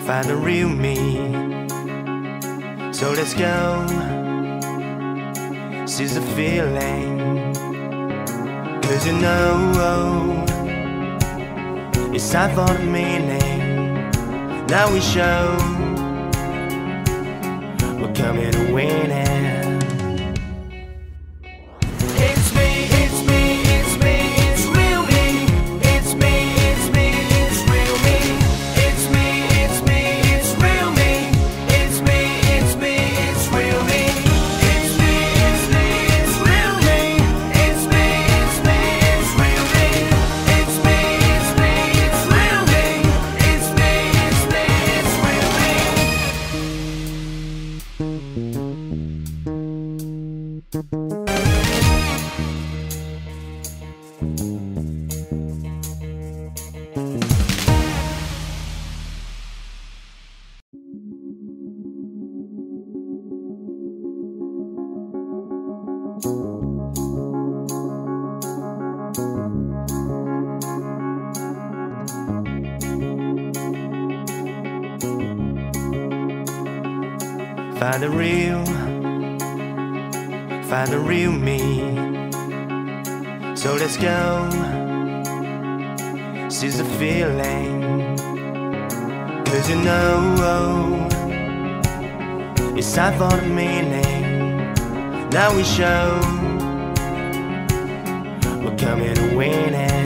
Find the real me. So let's go, seize the feeling. 'Cause you know it's time for the meaning. Now we show we're coming to win it. Find the real me. So let's go, seize the feeling. 'Cause you know it's time for the meaning. Now we show we're coming to win it.